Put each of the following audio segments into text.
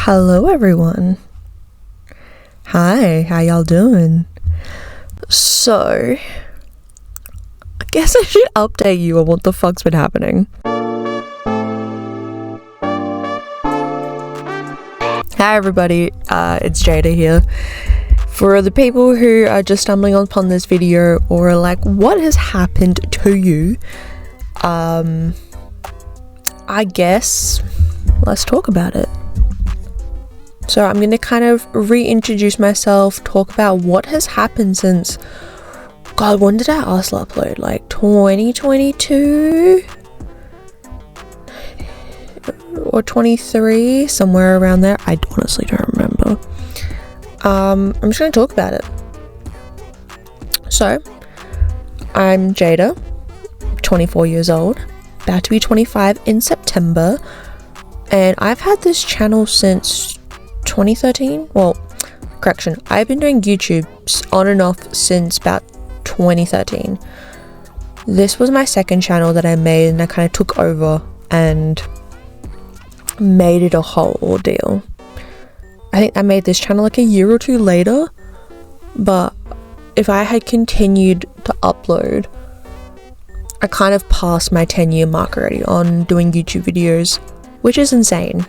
Hello everyone. Hi, how y'all doing? So, I guess I should update you on what the fuck's been happening. Hi everybody, it's Jada here. For the people who are just stumbling upon this video or are like, what has happened to you? I guess let's talk about it. So I'm going to kind of reintroduce myself, talk about what has happened since, God, when did I last upload? Like 2022? Or 23? Somewhere around there. I honestly don't remember. I'm just going to talk about it. So, I'm Jada, 24 years old, about to be 25 in September, and I've had this channel since 2013. Well, correction, I've been doing YouTube on and off since about 2013. This was my second channel that I made, and I kind of took over and made it a whole ordeal. I think I made this channel like a year or two later, but if I had continued to upload, I kind of passed my 10-year mark already on doing YouTube videos, which is insane.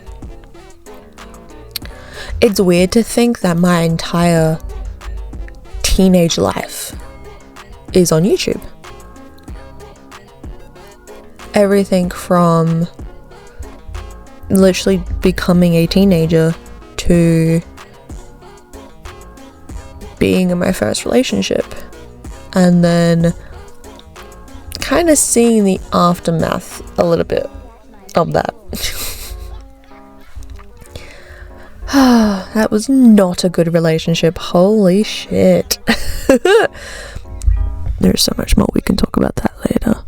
It's weird to think that my entire teenage life is on YouTube. Everything from literally becoming a teenager to being in my first relationship, and then kind of seeing the aftermath a little bit of that. That was not a good relationship. Holy shit. There's so much more we can talk about that later.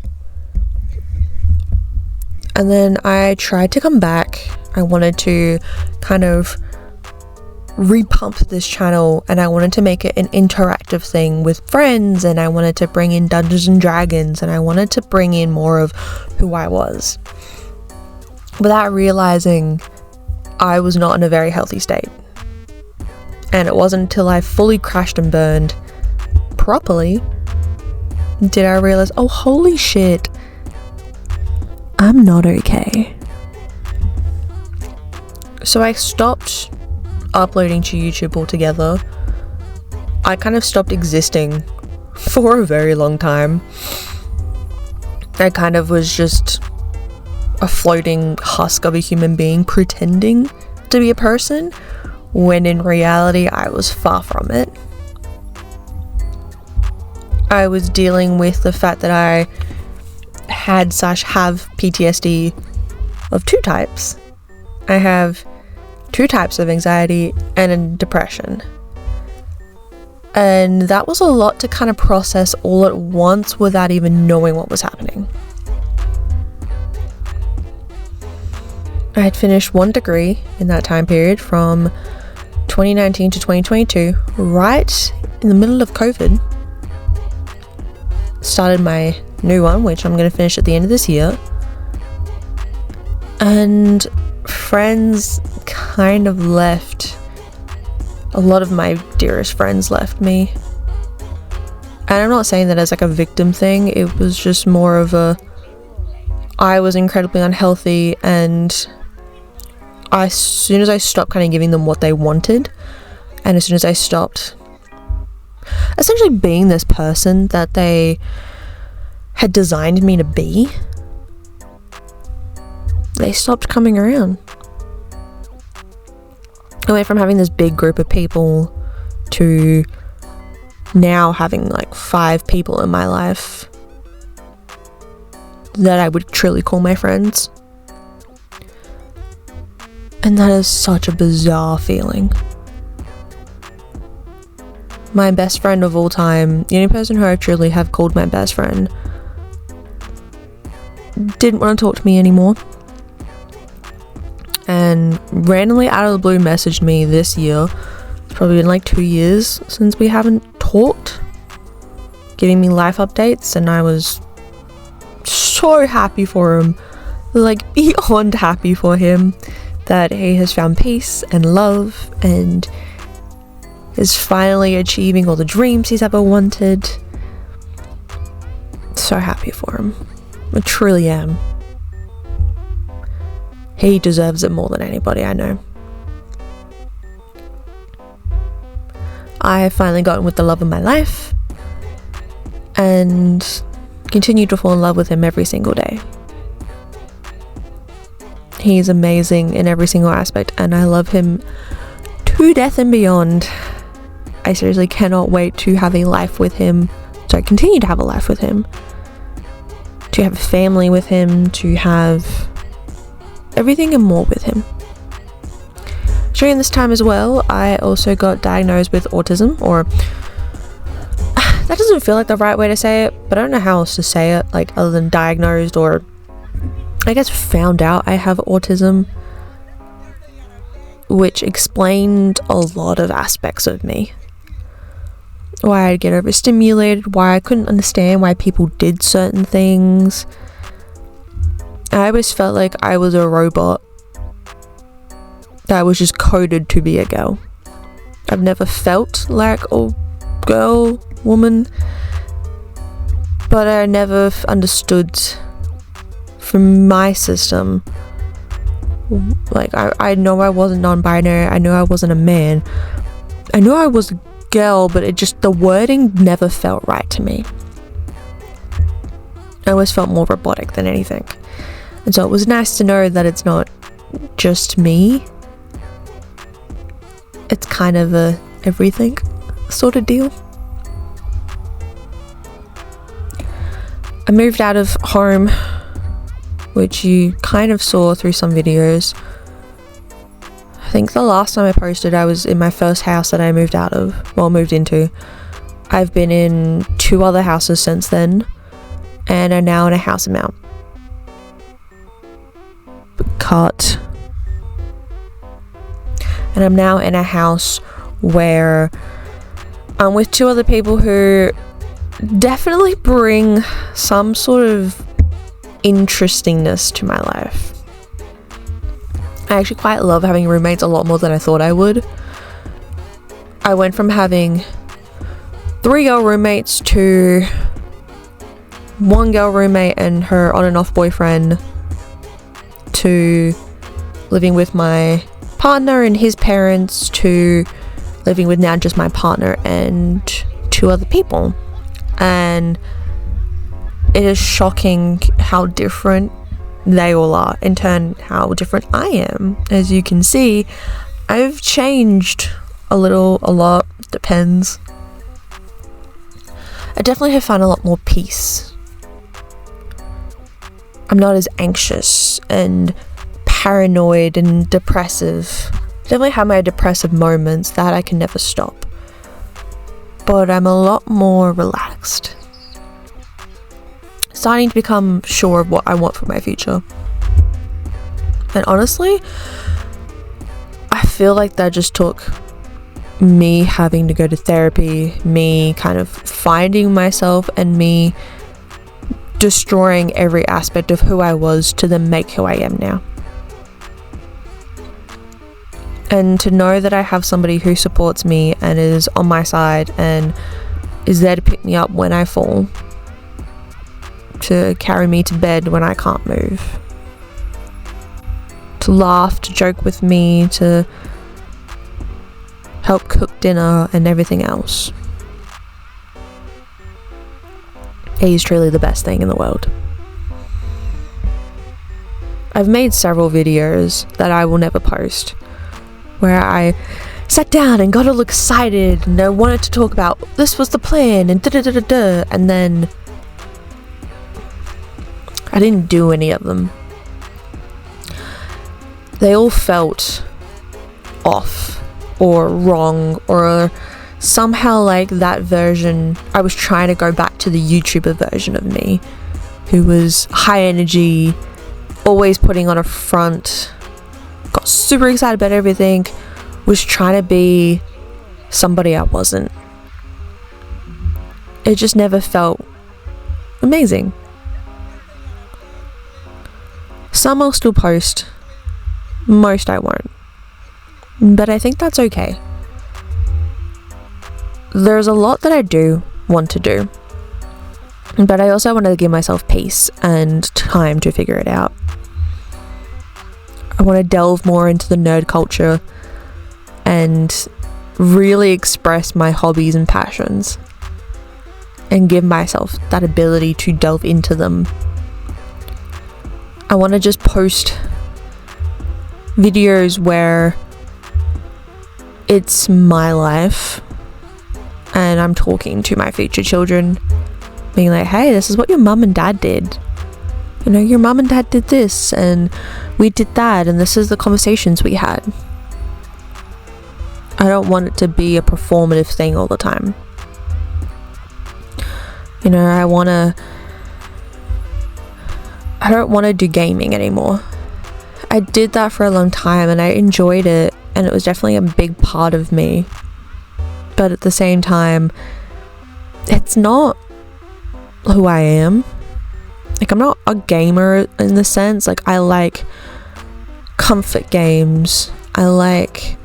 And then I tried to come back. I wanted to kind of repump this channel, and I wanted to make it an interactive thing with friends, and I wanted to bring in Dungeons and Dragons, and I wanted to bring in more of who I was, without realizing I was not in a very healthy state. And it wasn't until I fully crashed and burned properly did I realize, oh holy shit, I'm not okay. So I stopped uploading to YouTube altogether. I kind of stopped existing for a very long time. I kind of was just a floating husk of a human being pretending to be a person, when in reality I was far from it. I was dealing with the fact that I have PTSD of two types. I have two types of anxiety and a depression. And that was a lot to kind of process all at once without even knowing what was happening. I had finished one degree in that time period from 2019 to 2022, right in the middle of COVID. Started my new one, which I'm going to finish at the end of this year. And friends kind of left. A lot of my dearest friends left me. And I'm not saying that as like a victim thing. It was just more of I was incredibly unhealthy, and as soon as I stopped kind of giving them what they wanted, and as soon as I stopped essentially being this person that they had designed me to be, they stopped coming around. I went from having this big group of people to now having like 5 people in my life that I would truly call my friends. And that is such a bizarre feeling. My best friend of all time, the only person who I truly have called my best friend, didn't want to talk to me anymore. And randomly out of the blue messaged me this year. It's probably been like 2 years since we haven't talked, giving me life updates, and I was so happy for him. Like, beyond happy for him. that he has found peace and love and is finally achieving all the dreams he's ever wanted. So happy for him. I truly am. He deserves it more than anybody I know. I have finally gotten with the love of my life and continue to fall in love with him every single day. He's amazing in every single aspect and I love him to death and beyond. I seriously cannot wait to have a life with him, to continue to have a life with him, to have a family with him, to have everything and more with him. During this time as well, I also got diagnosed with autism, or that doesn't feel like the right way to say it, but I don't know how else to say it, like other than diagnosed, or I guess found out I have autism, which explained a lot of aspects of me. Why I'd get overstimulated, why I couldn't understand why people did certain things. I always felt like I was a robot that was just coded to be a girl. I've never felt like a girl, woman, but I never understood from my system. Like, I know I wasn't non-binary, I knew I wasn't a man, I knew I was a girl, but it just, the wording never felt right to me. I always felt more robotic than anything. And so it was nice to know that it's not just me. It's kind of a everything sort of deal. I moved out of home, which you kind of saw through some videos. I think the last time I posted, I was in my first house that I moved into. I've been in 2 other houses since then, and I'm now in a house amount. Cut. And I'm now in a house where I'm with 2 other people who definitely bring some sort of interestingness to my life. I actually quite love having roommates a lot more than I thought I would. I went from having 3 girl roommates to 1 girl roommate and her on and off boyfriend, to living with my partner and his parents, to living with now just my partner and 2 other people. And it is shocking how different they all are, in turn how different I am. As you can see, I've changed a lot, depends. I definitely have found a lot more peace. I'm not as anxious and paranoid and depressive. I definitely have my depressive moments that I can never stop, but I'm a lot more relaxed. Starting to become sure of what I want for my future. And honestly, I feel like that just took me having to go to therapy, me kind of finding myself, and me destroying every aspect of who I was to then make who I am now. And to know that I have somebody who supports me and is on my side and is there to pick me up when I fall, to carry me to bed when I can't move, to laugh, to joke with me, to help cook dinner and everything else. He is truly the best thing in the world. I've made several videos that I will never post, where I sat down and got all excited and I wanted to talk about this was the plan and da-da-da-da-da, and then I didn't do any of them. They all felt off or wrong, or somehow like that version, I was trying to go back to the YouTuber version of me, who was high energy, always putting on a front, got super excited about everything, was trying to be somebody I wasn't. It just never felt amazing. Some I'll still post, Most I won't. But I think that's okay. There's a lot that I do want to do, but I also want to give myself peace and time to figure it out. I want to delve more into the nerd culture and really express my hobbies and passions and give myself that ability to delve into them. I want to just post videos where it's my life and I'm talking to my future children, being like, hey, this is what your mum and dad did. You know, your mum and dad did this and we did that, and this is the conversations we had. I don't want it to be a performative thing all the time. You know, I don't want to do gaming anymore. I did that for a long time and I enjoyed it, and it was definitely a big part of me. But at the same time, it's not who I am. Like, I'm not a gamer in the sense. Like, I like comfort games. I like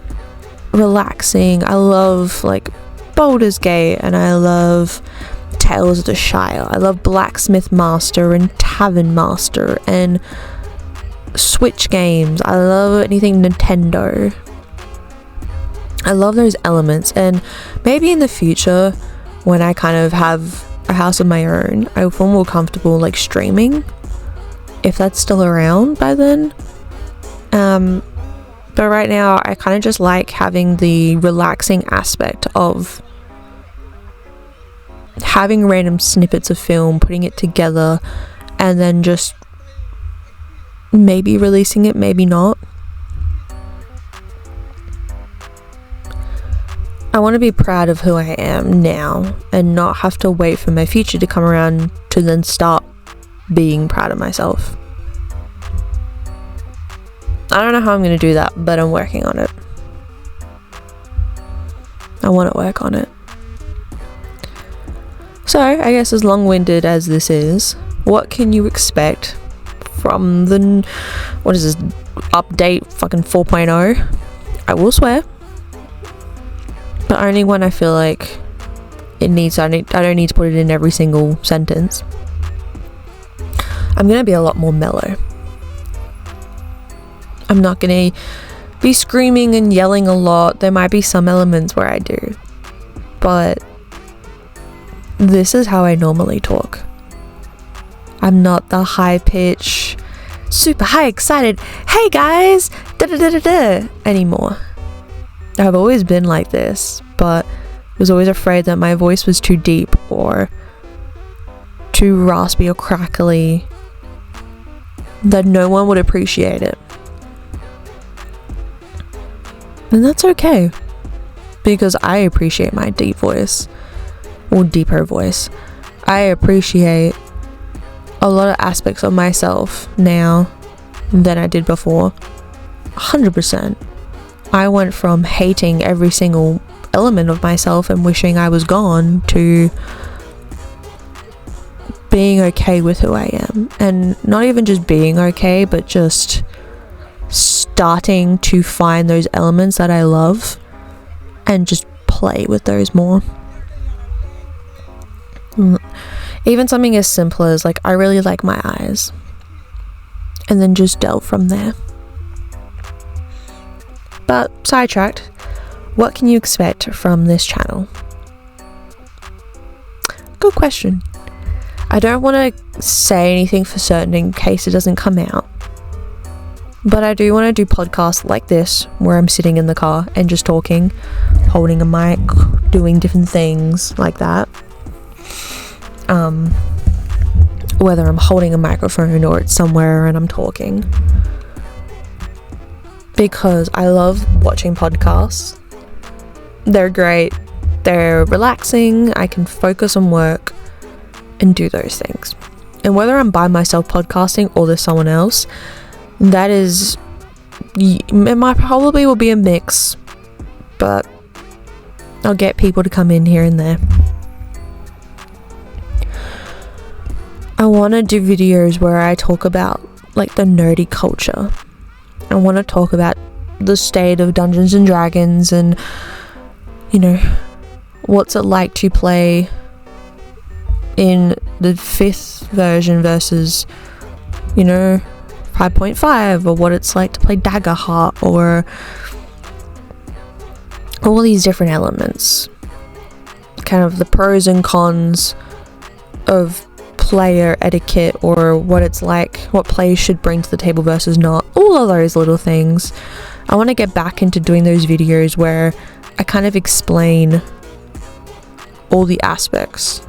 relaxing. I love like Baldur's Gate, and I love Tales of the Shire. I love Blacksmith Master and Tavern Master and Switch games. I love anything Nintendo. I love those elements, and maybe in the future when I kind of have a house of my own, I will feel more comfortable like streaming, if that's still around by then. But right now I kind of just like having the relaxing aspect of having random snippets of film, putting it together, and then just maybe releasing it, maybe not. I want to be proud of who I am now and not have to wait for my future to come around to then start being proud of myself. I don't know how I'm going to do that, but I'm working on it. I want to work on it. So, I guess as long-winded as this is, what can you expect from the, what is this, update fucking 4.0? I will swear. But only when I feel like it needs. I don't need to put it in every single sentence. I'm gonna be a lot more mellow. I'm not gonna be screaming and yelling a lot. There might be some elements where I do, but this is how I normally talk. I'm not the high pitch, super high excited, hey guys, da da da da da anymore. I've always been like this, but was always afraid that my voice was too deep or too raspy or crackly, that no one would appreciate it. And that's okay, because I appreciate my deep voice, or deeper voice. I appreciate a lot of aspects of myself now than I did before. 100%. I went from hating every single element of myself and wishing I was gone to being okay with who I am. And not even just being okay, but just starting to find those elements that I love and just play with those more. Even something as simple as like, I really like my eyes, and then just delve from there. But sidetracked, what can you expect from this channel? Good question. I don't want to say anything for certain in case it doesn't come out, but I do want to do podcasts like this where I'm sitting in the car and just talking, holding a mic, doing different things like that. Whether I'm holding a microphone or it's somewhere and I'm talking. Because I love watching podcasts. They're great. They're relaxing. I can focus on work and do those things. And whether I'm by myself podcasting or there's someone else, that is, it might probably will be a mix, but I'll get people to come in here and there. I want to do videos where I talk about like the nerdy culture. I want to talk about the state of Dungeons and Dragons and, you know, what's it like to play in the 5th version versus, you know, 5.5, or what it's like to play Daggerheart, or all these different elements, kind of the pros and cons of player etiquette, or what it's like, what players should bring to the table versus not, all of those little things. I want to get back into doing those videos where I kind of explain all the aspects.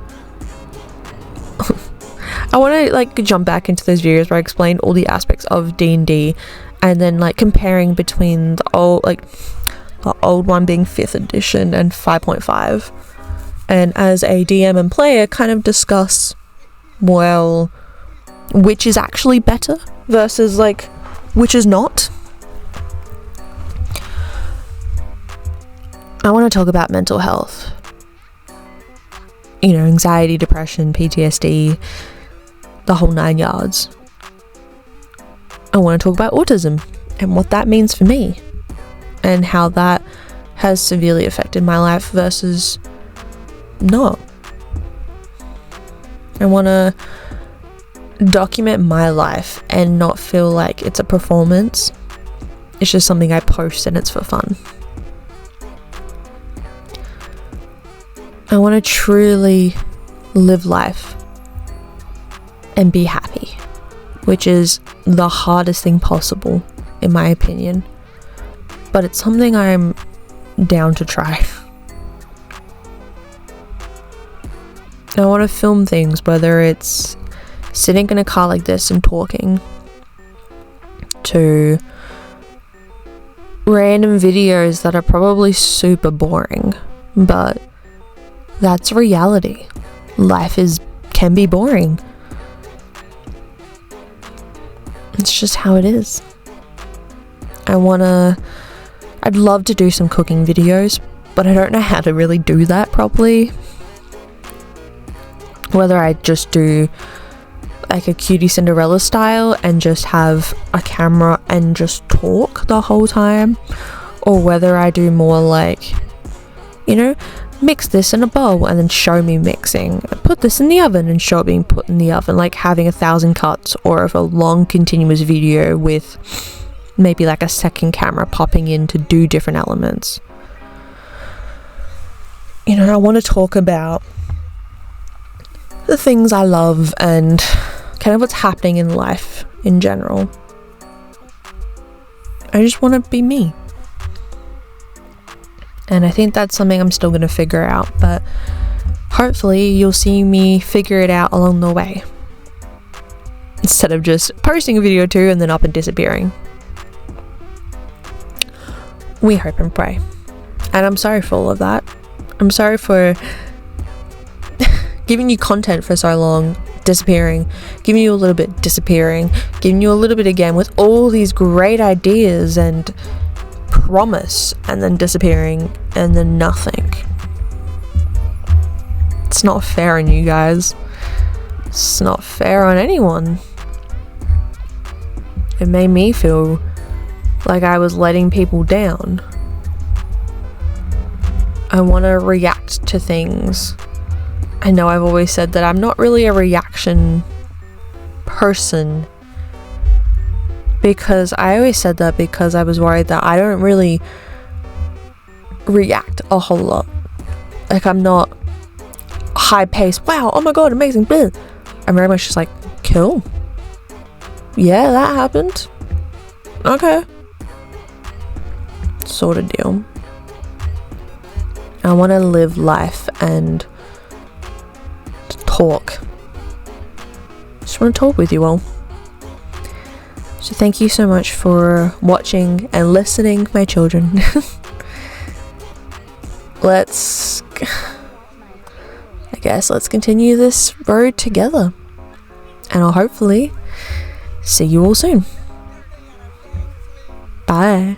I want to like jump back into those videos where I explain all the aspects of D&D, and then like comparing between the old one being 5th edition and 5.5, and as a DM and player kind of discuss, well, which is actually better versus like which is not. I want to talk about mental health, you know, anxiety, depression, PTSD, the whole 9 yards. I want to talk about autism and what that means for me, and how that has severely affected my life versus not. I want to document my life and not feel like it's a performance. It's just something I post and it's for fun. I want to truly live life and be happy, which is the hardest thing possible in my opinion, but it's something I'm down to try. I want to film things, whether it's sitting in a car like this and talking, to random videos that are probably super boring, but that's reality. Life can be boring. It's just how it is. I'd love to do some cooking videos, but I don't know how to really do that properly. Whether I just do like a Cutie Cinderella style and just have a camera and just talk the whole time, or whether I do more like, you know, mix this in a bowl and then show me mixing, put this in the oven and show it being put in the oven, like having 1,000 cuts, or of a long continuous video with maybe like a second camera popping in to do different elements. You know, I want to talk about the things I love and kind of what's happening in life in general. I just want to be me. And I think that's something I'm still going to figure out, but hopefully you'll see me figure it out along the way, instead of just posting a video or two and then up and disappearing. We hope and pray. And I'm sorry for all of that. I'm sorry for giving you content for so long, disappearing, giving you a little bit, disappearing, giving you a little bit again with all these great ideas and promise, and then disappearing, and then nothing. It's not fair on you guys. It's not fair on anyone. It made me feel like I was letting people down. I want to react to things. I know I've always said that I'm not really a reaction person, because I always said that because I was worried that I don't really react a whole lot. Like, I'm not high paced, wow, oh my god, amazing, blah. I'm very much just like, cool, yeah, that happened, okay, sort of deal. I want to live life and talk. Just want to talk with you all. So thank you so much for watching and listening, my children. Let's continue this road together. And I'll hopefully see you all soon. Bye.